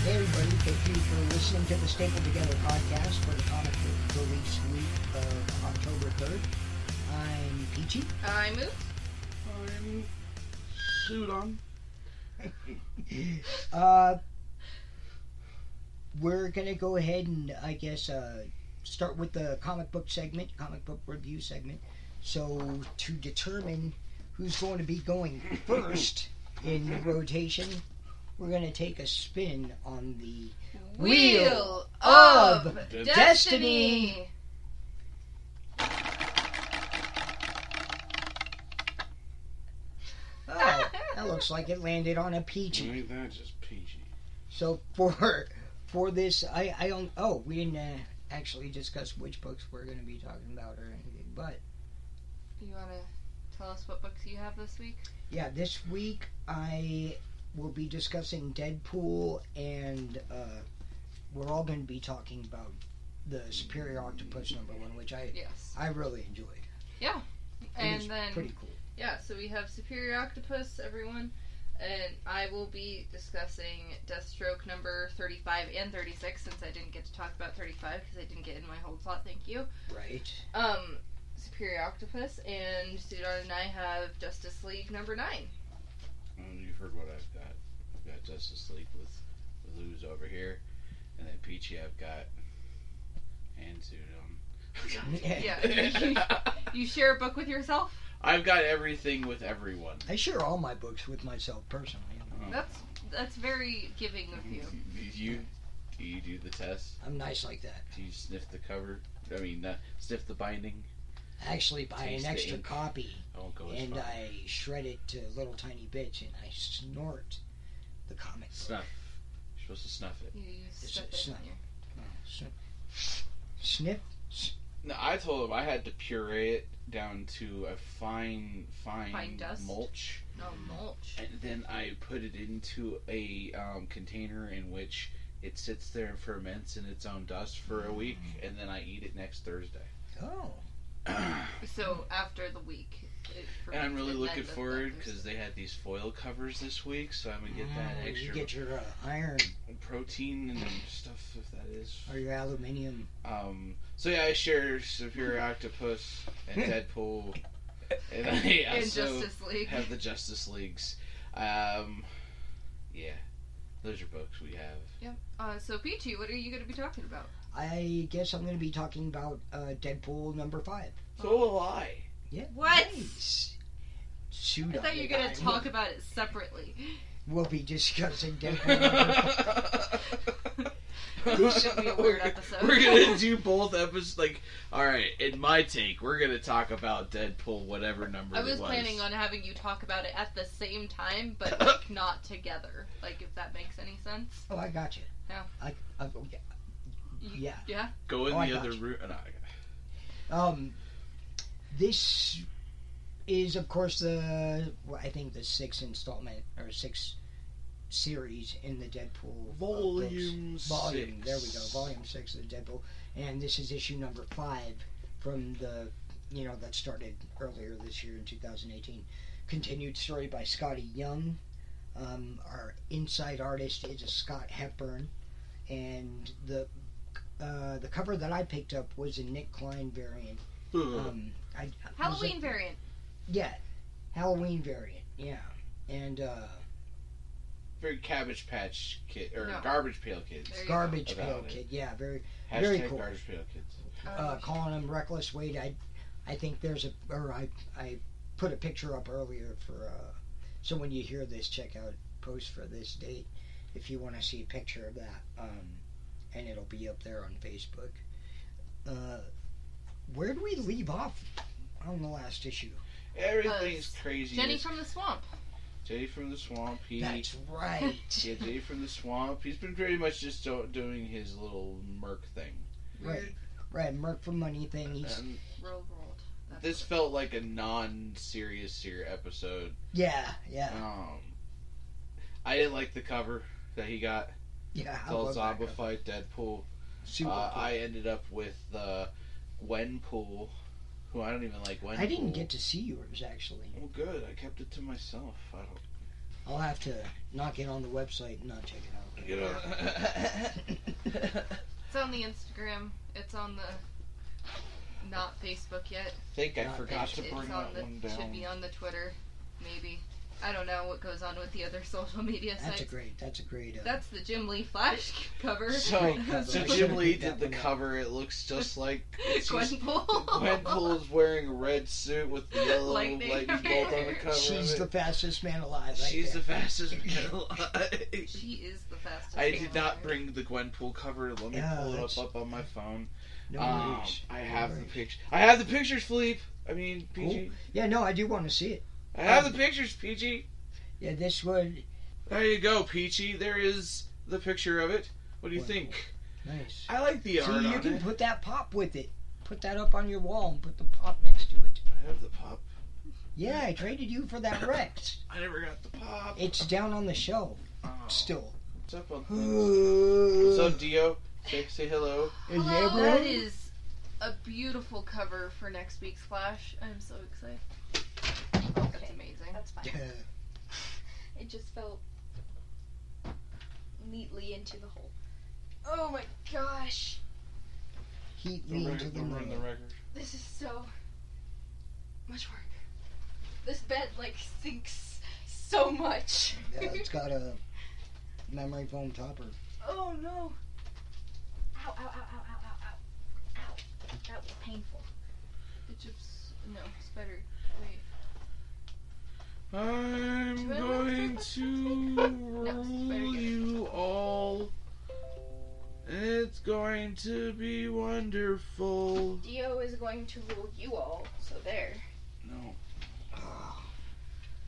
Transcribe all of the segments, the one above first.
Hey everybody, thank you for listening to the Staple Together podcast for the comic book release week of October 3rd. I'm Peachy. I'm Moot. I'm Sudon. We're going to go ahead and, I guess, start with the comic book review segment. So, to determine who's going to be going first in the rotation, we're going to take a spin on the Wheel of Destiny. Oh, that looks like it landed on a Peachy. Ain't that just peachy? So for this, I don't. Oh, we didn't actually discuss which books we're going to be talking about or anything. But You want to tell us what books you have this week? yeah, this week I will be discussing Deadpool, and we're all going to be talking about the Superior Octopus #1, which I really enjoyed. Yeah. It was And then, pretty cool. yeah, so we have Superior Octopus, everyone. And I will be discussing Deathstroke number 35 and 36, since I didn't get to talk about 35 because I didn't get in my whole plot, thank you. Right. Superior Octopus, and Sudon and I have Justice League number 9. You've heard what I've got. I've got Justice League with Luz over here, and then Peachy I've got, and Sudon. Yeah, you share a book with yourself? I've got everything with everyone. I share all my books with myself personally. That's very giving of you. Do you do the test? I'm nice like that. Do you sniff the cover? I mean, sniff the binding? I actually buy Taste an the extra ink. copy, I won't go as and far. I shred it to little tiny bits, and I snort the comic book. Snuff. You're supposed to snuff it. You It's step a in snuff. on your... Sniff? No, I told him I had to puree it down to a fine dust? mulch. No, mulch. And then I put it into a container in which it sits there and ferments in its own dust for a week, and then I eat it next Thursday. Oh. So after the week. And I'm really looking the forward Thursday. because they had these foil covers this week, so I'm gonna get that You extra get your iron protein and stuff, if that is. or your aluminium. So yeah, I share Superior Octopus and Deadpool, and I And also Justice League. have the Justice Leagues. Yeah, those are books we have. Yep. So Peachy, what are you going to be talking about? I guess I'm going to be talking about Deadpool #5. So will I. Yeah. What? Nice. I Pseudo. thought you were going to talk about it separately. We'll be discussing Deadpool. This should be a weird episode. We're gonna do both episodes. Like, all right, in my take, we're gonna talk about Deadpool, whatever number. I was it was planning on having you talk about it at the same time, but like not together. Like, if that makes any sense. Oh, I got you. Yeah. Yeah. Yeah. go in Oh, I the got other you. room. No, This is, of course, I think the 6th installment or 6th series in the Deadpool Volume books. Volume. 6. There we go. Volume 6 of the Deadpool, and this is issue number 5 from the that started earlier this year in 2018. Continued story by Scotty Young. Our inside artist is a Scott Hepburn, and the cover that I picked up was a Nick Klein variant. Halloween variant. Yeah, Halloween variant. Yeah, and very Cabbage Patch Kid or No. Garbage Pail Kids. There you Garbage About Pail it. Kid. Yeah, very Hashtag cool. Garbage Pail Kids. Calling him Reckless Wade. I think there's I put a picture up earlier for so when you hear this, check out post for this date if you want to see a picture of that. And it'll be up there on Facebook. Where do we leave off on the last issue? Everything's crazy. Jenny from the Swamp. Jenny from the Swamp. That's right. Yeah, Jenny from the Swamp. He's been pretty much just doing his little Merc thing. Right, Merc for Money thing. He's And Rolled. this felt like a non-serious episode. yeah. I didn't like the cover that he got. Yeah, It's all Zaba fight Deadpool. Super cool. I ended up with Gwenpool, who I don't even like Gwenpool. I didn't get to see yours actually. Oh, good. I kept it to myself. I'll have to knock it on the website and not check it out. Get up. It's on the Instagram. It's on the not Facebook yet. I think I forgot to bring that one down. Should be on the Twitter, maybe. I don't know what goes on with the other social media sites. That's a great. That's the Jim Lee Flash cover. So Jim Lee did the cover. It looks just like Gwenpool. Gwenpool is wearing a red suit with the yellow lightning bolt on the cover. She's the fastest man alive. She's the fastest man alive. She is the fastest. I did not bring the Gwenpool cover. Let me pull it up on my phone. No I have the picture. I have the pictures, Philippe. I mean, PG. Cool. Yeah, no, I do want to see it. I have the pictures, Peachy. Yeah, this would. There you go, Peachy. There is the picture of it. What do you think? Nice. I like the art on it. You can put that pop with it. Put that up on your wall and put the pop next to it. I have the pop. Yeah, I traded you for that Rex. I never got the pop. It's down on the shelf. Still. What's up, on What's up, Dio? Say hello. Hello. That is a beautiful cover for next week's Flash. I'm so excited. Okay, that's amazing. That's fine. It just fell neatly into the hole. Oh my gosh. Heatly into the run the record. This is so much work. This bed sinks so much. Yeah, it's got a memory foam topper. Oh no. Ow, ow, ow, ow, ow, ow, ow. Ow. That was painful. It just, no, it's better. Wait. I'm going to rule you all. It's going to be wonderful. Dio is going to rule you all, so there. No.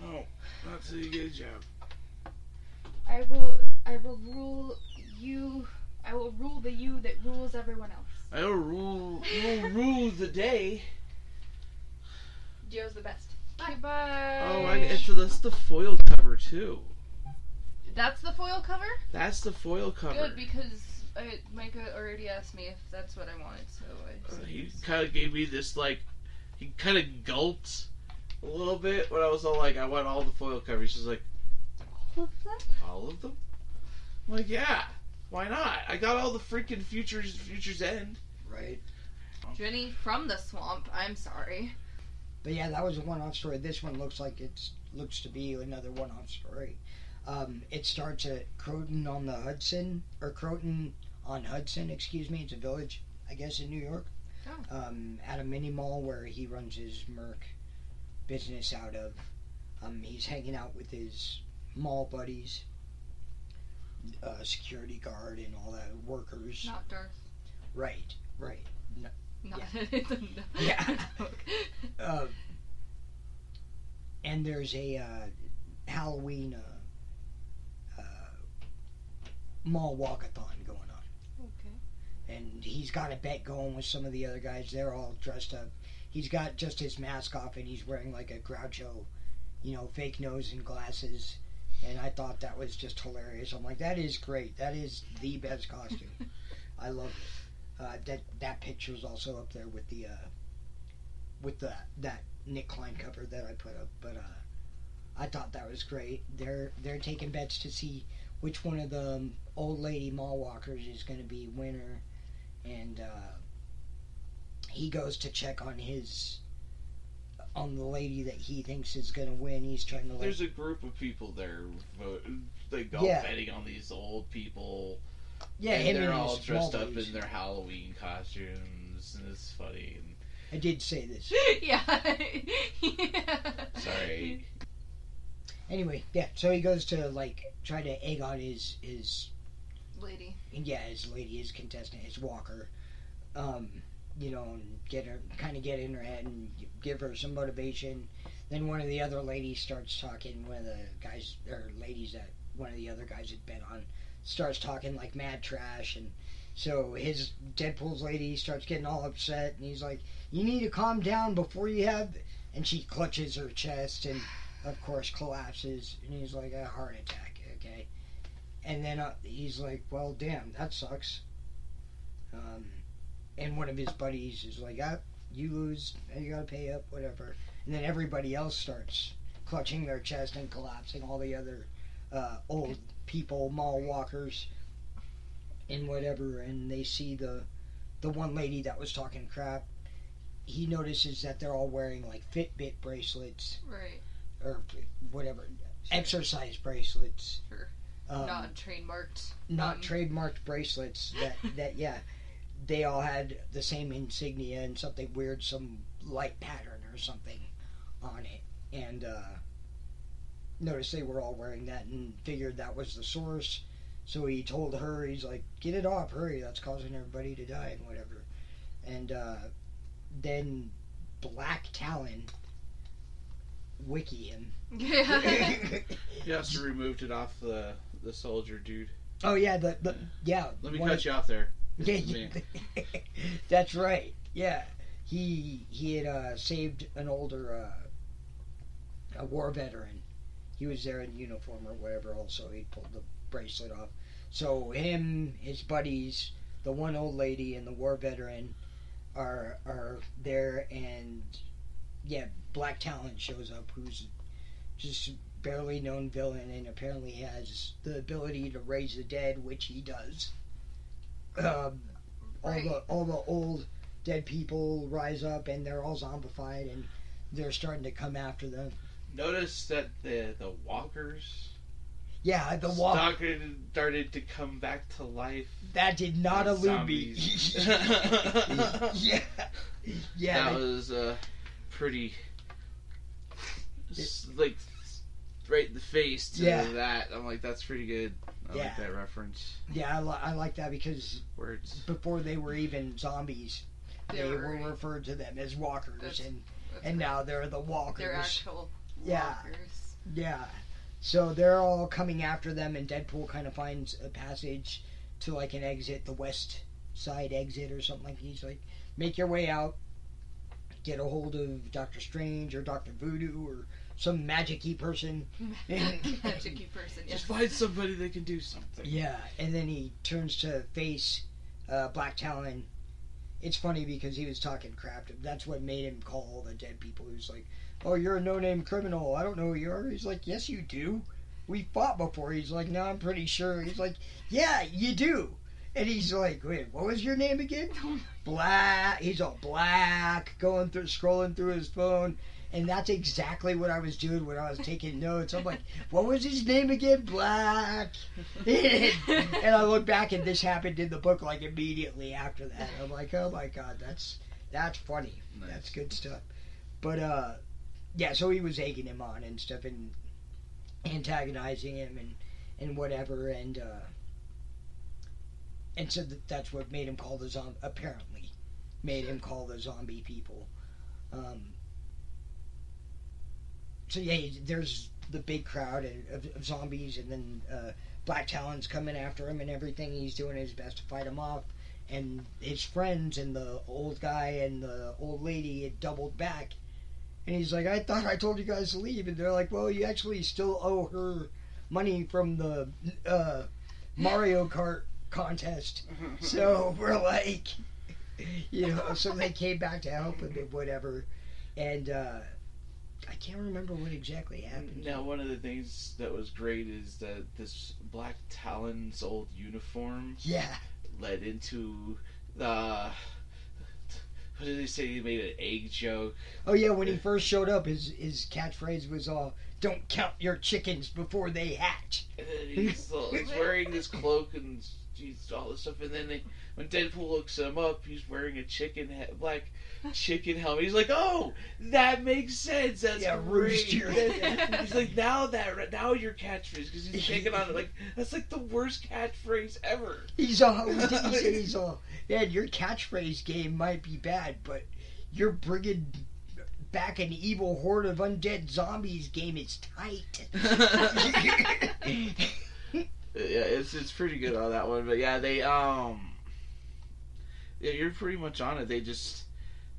Oh, not till you get a job. I will rule you. I will rule the you that rules everyone else. I will rule the day. Dio's the best. Okay, bye. Oh, that's the foil cover too. That's the foil cover? That's the foil cover. Good, because Micah already asked me if that's what I wanted, so he kind of gave me this, he kind of gulped a little bit when I was all like, I want all the foil covers. She's like, All of them? all of them? I'm like, yeah, why not? I got all the freaking Future's End. Right. Jenny from the swamp, I'm sorry. But yeah, that was a one-off story. This one looks to be another one-off story. It starts at Croton on Hudson, excuse me. It's a village, I guess, in New York. Oh. At a mini mall where he runs his Merc business out of. He's hanging out with his mall buddies, security guard and all that, workers. Not Darth. Right. No. Not Yeah. And there's a Halloween mall walkathon going on. Okay. And he's got a bet going with some of the other guys. They're all dressed up. He's got just his mask off and he's wearing like a Groucho, fake nose and glasses. And I thought that was just hilarious. I'm like, that is great. That is the best costume. I love it. That picture is also up there with that Nick Klein cover that I put up. But I thought that was great. They're taking bets to see which one of the old lady mall walkers is going to be winner, and he goes to check on the lady that he thinks is going to win. He's trying to. There's a group of people there. They go betting on these old people. Yeah, and they're all dressed up in their Halloween costumes, and it's funny. And I did say this. Yeah. Sorry. Anyway, yeah. So he goes to try to egg on his lady. Yeah, his lady, his contestant, his walker. And get in her head and give her some motivation. Then one of the other ladies starts talking. One of the guys or ladies that one of the other guys had bet on starts talking like mad trash, and so his Deadpool's lady starts getting all upset, and he's like, "You need to calm down before you have." And she clutches her chest, and of course collapses, and he's like, "A heart attack, okay?" And then he's like, "Well, damn, that sucks." And one of his buddies is like, "You lose, you gotta pay up, whatever." And then everybody else starts clutching their chest and collapsing. All the other old people, mall walkers, and whatever, and they see the one lady that was talking crap. He notices that they're all wearing like Fitbit bracelets, Right. or whatever, Sure. exercise bracelets. Sure. Um, Not trademarked. not trademarked bracelets that yeah, they all had the same insignia and something weird, some light pattern or something on it, and noticed they were all wearing that and figured that was the source. So he told her, he's like, get it off, hurry, that's causing everybody to die and whatever. And then Black Talon wiki him. Yeah. You also removed it off the soldier dude. Oh yeah, yeah. Let me cut you off there. Yeah, This is me. that's right. Yeah, he had saved an older a war veteran. He was there in uniform or whatever. Also, he pulled the bracelet off. So him, his buddies, the one old lady, and the war veteran are there, and yeah, Black Talon shows up, who's just barely known villain, and apparently has the ability to raise the dead, which he does. Right. All the old dead people rise up, and they're all zombified, and they're starting to come after them. Notice that the walkers Yeah, the walk started to come back to life. that did not as elude me. zombies. yeah, yeah. That was pretty like right in the face to Yeah. that. I'm like, that's pretty good. I Yeah. like that reference. Yeah, I like that because Words. before they were even zombies, they were right. referred to them as walkers, That's and right. now they're the walkers. They're actual Yeah. walkers. Yeah. So they're all coming after them, and Deadpool kind of finds a passage to like an exit, the west side exit or something like. He's like, make your way out, get a hold of Doctor Strange or Doctor Voodoo or some magic-y person. Magic-y person, yes. Just find somebody that can do something. Yeah, and then he turns to face Black Talon. It's funny because he was talking crap. That's what made him call all the dead people. He was like, oh, you're a no-name criminal. I don't know who you are. He's like, yes, you do. We fought before. He's like, no, I'm pretty sure. He's like, yeah, you do. And he's like, wait, what was your name again? Black. He's all black, scrolling through his phone. And that's exactly what I was doing when I was taking notes. I'm like, what was his name again? Black. And I look back, and this happened in the book like immediately after that. I'm like, oh my god, that's funny. Nice. That's good stuff. But yeah, so he was egging him on and stuff, and antagonizing him and whatever, and so that's what made him call the zombie. Apparently, made him call the zombie people. So yeah, there's the big crowd of zombies, and then Black Talon's coming after him and everything. He's doing his best to fight him off, and his friends and the old guy and the old lady had doubled back, and he's like, I thought I told you guys to leave, and they're like, well, you actually still owe her money from the Mario Kart contest. So we're like, so they came back to help him and whatever, and I can't remember what exactly happened. Now, one of the things that was great is that this Black Talon's old uniform Yeah. led into the. What did they say? He made an egg joke. Oh yeah, when he first showed up, his catchphrace was "Don't count your chickens before they hatch." And then he's wearing this cloak and all this stuff. And then when Deadpool looks him up, he's wearing a black chicken helmet. He's like, "Oh, that makes sense. That's great." rooster. He's like, now your catchphrase, because he's taking on it like that's like the worst catchphrase ever. He said he's all, "Man, your catchphrase game might be bad, but you're bringing back an evil horde of undead zombies game is tight." Yeah, it's pretty good on that one, but yeah, they yeah, you're pretty much on it. They just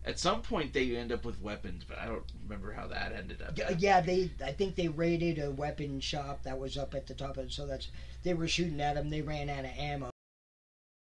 at some point they end up with weapons, but I don't remember how that ended up. Yeah, I think they raided a weapon shop that was up at the top of it, so they were shooting at them. They ran out of ammo.